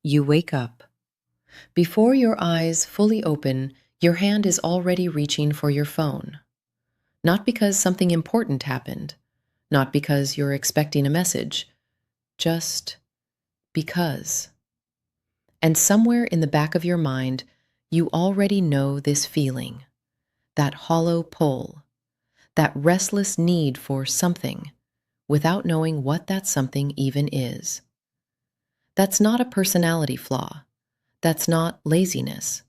You wake up. Before your eyes fully open, your hand is already reaching for your phone. Not because something important happened, not because you're expecting a message, just because. And somewhere in the back of your mind, you already know this feeling, that hollow pull, that restless need for something, without knowing what that something even is. That's not a personality flaw. That's not laziness.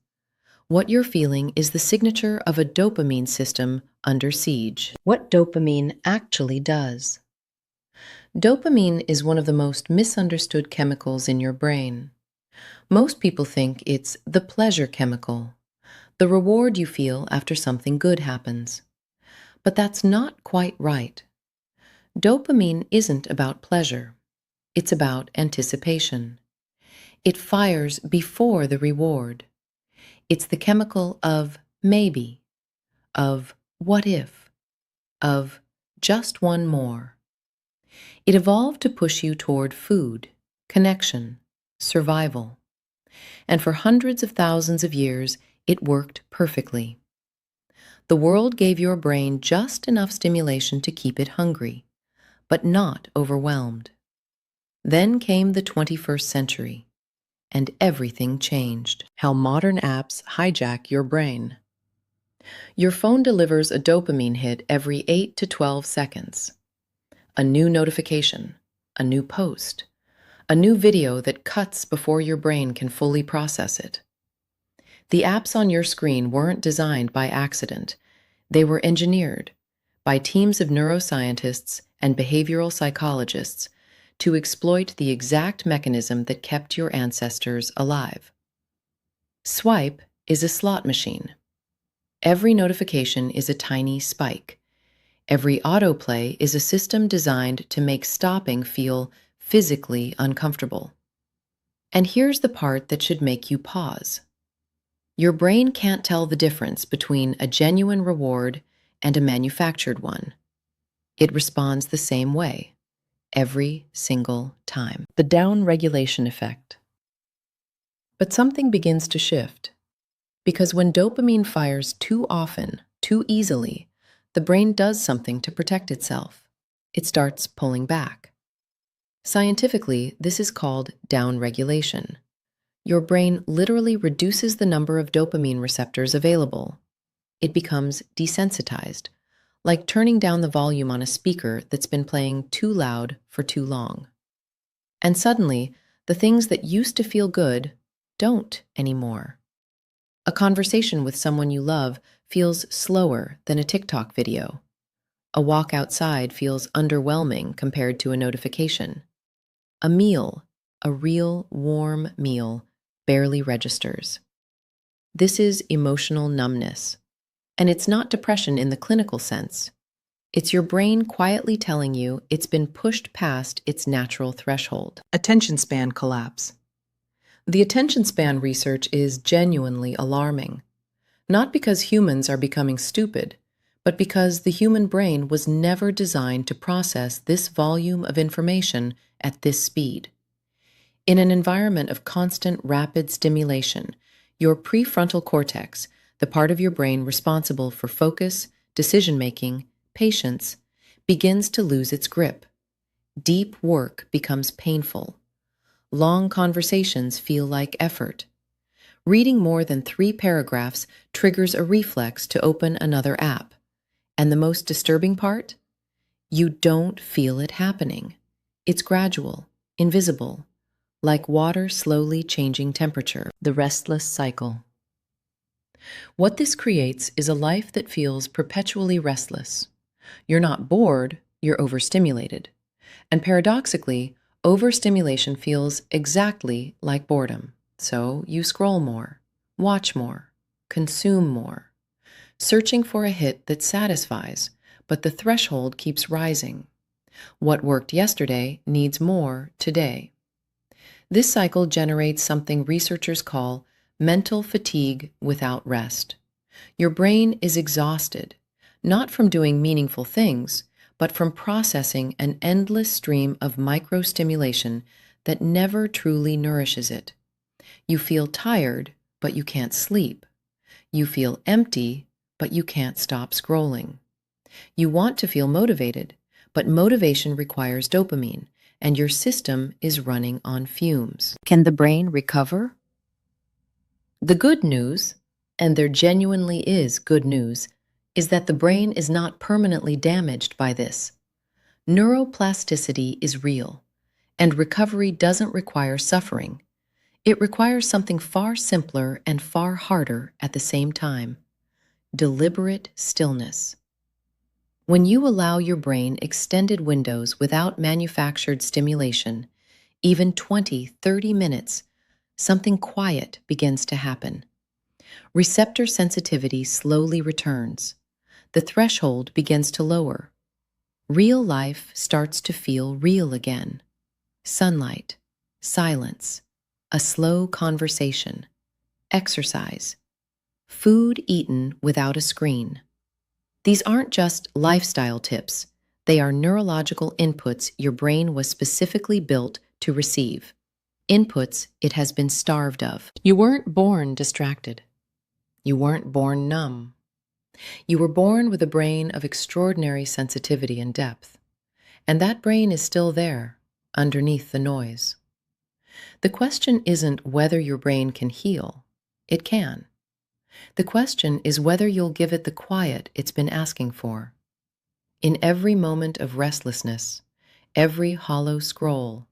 What you're feeling is the signature of a dopamine system under siege. What dopamine actually does. Dopamine is one of the most misunderstood chemicals in your brain. Most people think it's the pleasure chemical, the reward you feel after something good happens. But that's not quite right. Dopamine isn't about pleasure. It's about anticipation. It fires before the reward. It's the chemical of maybe, of what if, of just one more. It evolved to push you toward food, connection, survival. And for hundreds of thousands of years, it worked perfectly. The world gave your brain just enough stimulation to keep it hungry, but not overwhelmed. Then came the 21st century, and everything changed. How modern apps hijack your brain. Your phone delivers a dopamine hit every 8 to 12 seconds. A new notification, a new post, a new video that cuts before your brain can fully process it. The apps on your screen weren't designed by accident. They were engineered by teams of neuroscientists and behavioral psychologists to exploit the exact mechanism that kept your ancestors alive. Swipe is a slot machine. Every notification is a tiny spike. Every autoplay is a system designed to make stopping feel physically uncomfortable. And here's the part that should make you pause. Your brain can't tell the difference between a genuine reward and a manufactured one. It responds the same way, every single time. The downregulation effect. But something begins to shift. Because when dopamine fires too often, too easily, the brain does something to protect itself. It starts pulling back. Scientifically, this is called downregulation. Your brain literally reduces the number of dopamine receptors available. It becomes desensitized, like turning down the volume on a speaker that's been playing too loud for too long. And suddenly, the things that used to feel good don't anymore. A conversation with someone you love feels slower than a TikTok video. A walk outside feels underwhelming compared to a notification. A meal, a real warm meal, barely registers. This is emotional numbness. And it's not depression in the clinical sense. It's your brain quietly telling you it's been pushed past its natural threshold. Attention span collapse. The attention span research is genuinely alarming. Not because humans are becoming stupid, but because the human brain was never designed to process this volume of information at this speed. In an environment of constant rapid stimulation, your prefrontal cortex, the part of your brain responsible for focus, decision-making, patience, begins to lose its grip. Deep work becomes painful. Long conversations feel like effort. Reading more than 3 paragraphs triggers a reflex to open another app. And the most disturbing part? You don't feel it happening. It's gradual, invisible, like water slowly changing temperature. The restless cycle. What this creates is a life that feels perpetually restless. You're not bored, you're overstimulated. And paradoxically, overstimulation feels exactly like boredom. So you scroll more, watch more, consume more, searching for a hit that satisfies, but the threshold keeps rising. What worked yesterday needs more today. This cycle generates something researchers call mental fatigue without rest. Your brain is exhausted, not from doing meaningful things, but from processing an endless stream of microstimulation that never truly nourishes it. You feel tired, but you can't sleep. You feel empty, but you can't stop scrolling. You want to feel motivated, but motivation requires dopamine, and your system is running on fumes. Can the brain recover? The good news, and there genuinely is good news, is that the brain is not permanently damaged by this. Neuroplasticity is real, and recovery doesn't require suffering. It requires something far simpler and far harder at the same time: deliberate stillness. When you allow your brain extended windows without manufactured stimulation, even 20-30 minutes, something quiet begins to happen. Receptor sensitivity slowly returns. The threshold begins to lower. Real life starts to feel real again. Sunlight, silence, a slow conversation, exercise, food eaten without a screen. These aren't just lifestyle tips. They are neurological inputs your brain was specifically built to receive. Inputs it has been starved of. You weren't born distracted. You weren't born numb. You were born with a brain of extraordinary sensitivity and depth. And that brain is still there, underneath the noise. The question isn't whether your brain can heal. It can. The question is whether you'll give it the quiet it's been asking for. In every moment of restlessness, every hollow scroll,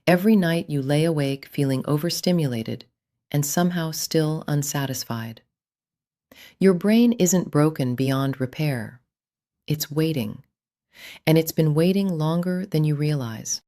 every night you lay awake feeling overstimulated and somehow still unsatisfied. Your brain isn't broken beyond repair. It's waiting. And it's been waiting longer than you realize.